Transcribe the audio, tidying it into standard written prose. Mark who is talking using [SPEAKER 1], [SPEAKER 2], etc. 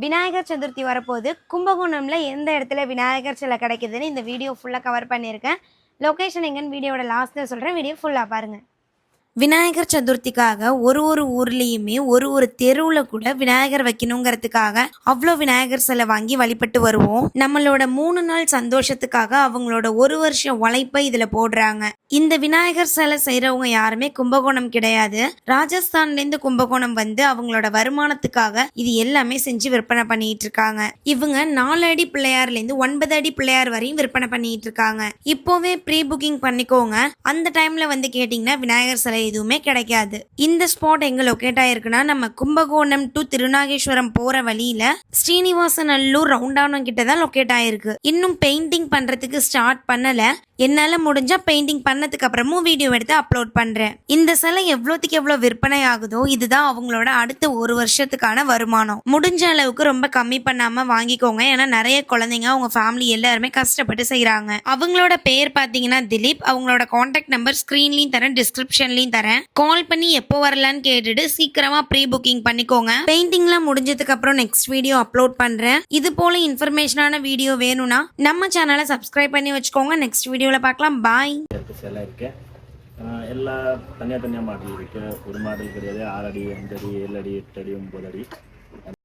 [SPEAKER 1] விநாயகர் சதுர்த்தி வரப்போகுது. கும்பகோணம்ல எந்த இடத்துல விநாயகர் சிலை கிடைக்குதுன்னு இந்த வீடியோ ஃபுல்லாக கவர் பண்ணியிருக்கேன். லொக்கேஷன் எங்கன்னு வீடியோட லாஸ்ட்டில் சொல்கிறேன். வீடியோ ஃபுல்லாக பாருங்கள். விநாயகர் சதுர்த்திக்காக ஒரு ஊர்லேயுமே ஒரு தெருவில் கூட விநாயகர் வைக்கணுங்கிறதுக்காக அவ்வளோ விநாயகர் சிலை வாங்கி வழிபட்டு வருவோம். நம்மளோட 3 நாள் சந்தோஷத்துக்காக அவங்களோட ஒரு வருஷம் உழைப்பை இதில் போடுறாங்க. இந்த விநாயகர் சிலை செய்கிறவங்க யாருமே கும்பகோணம் கிடையாது. ராஜஸ்தான்லேருந்து கும்பகோணம் வந்து அவங்களோட வருமானத்துக்காக இது எல்லாமே செஞ்சு விற்பனை பண்ணிட்டு இருக்காங்க. இவங்க 4 அடி பிள்ளையார்லேருந்து 9 அடி பிள்ளையார் வரையும் விற்பனை பண்ணிட்டு இருக்காங்க. இப்போவே ப்ரீ புக்கிங் பண்ணிக்கோங்க. அந்த டைம்ல வந்து கேட்டிங்கன்னா விநாயகர் சிலை எதுவுமே கிடைக்காது. இந்த ஸ்பாட் எங்க லொகேட் ஆயிருக்குன்னா நம்ம கும்பகோணம் டு திருநாகேஸ்வரம் போற வழியில ஸ்ரீனிவாசநல்லூர் ரவுண்டானம் கிட்ட தான் லொகேட் ஆயிருக்கு. இன்னும் பெயிண்டிங் பண்றதுக்கு ஸ்டார்ட் பண்ணல. என்னால முடிஞ்சா பெயிண்டிங் பண்ணதுக்கு அப்புறமும் வீடியோ எடுத்து அப்லோட் பண்றேன். இந்த சிலை எவ்வளோத்துக்கு எவ்வளோ விற்பனை ஆகுதோ இதுதான் அவங்களோட அடுத்த ஒரு வருஷத்துக்கான வருமானம். முடிஞ்ச அளவுக்கு ரொம்ப கம்மி பண்ணாம வாங்கிக்கோங்க. ஏன்னா நிறைய குழந்தைங்க அவங்க ஃபேமிலி எல்லாருமே கஷ்டப்பட்டு செய்யறாங்க. அவங்களோட பேர் பாத்தீங்கன்னா திலீப். அவங்களோட கான்டாக்ட் நம்பர் ஸ்கிரீன்லயும் தரேன், டிஸ்கிரிப்ஷன்லயும் தரேன். கால் பண்ணி எப்போ வரலான்னு கேட்டுட்டு சீக்கிரமா ப்ரீ புக்கிங் பண்ணிக்கோங்க. பெயிண்டிங்லாம் முடிஞ்சதுக்கு அப்புறம் நெக்ஸ்ட் வீடியோ அப்லோட் பண்றேன். இது போல இன்ஃபர்மேஷனான வீடியோ வேணும்னா நம்ம சேனலை சப்ஸ்கிரைப் பண்ணி வச்சுக்கோங்க. நெக்ஸ்ட் வீடியோல பார்க்கலாம். பாய்.
[SPEAKER 2] சிலை இருக்கு. எல்லா தனியாக மாடல் இருக்கு. ஒரு மாடல் கிடையாது. 6 அடி, 5 அடி, 7 அடி, 8 அடி, 9 அடி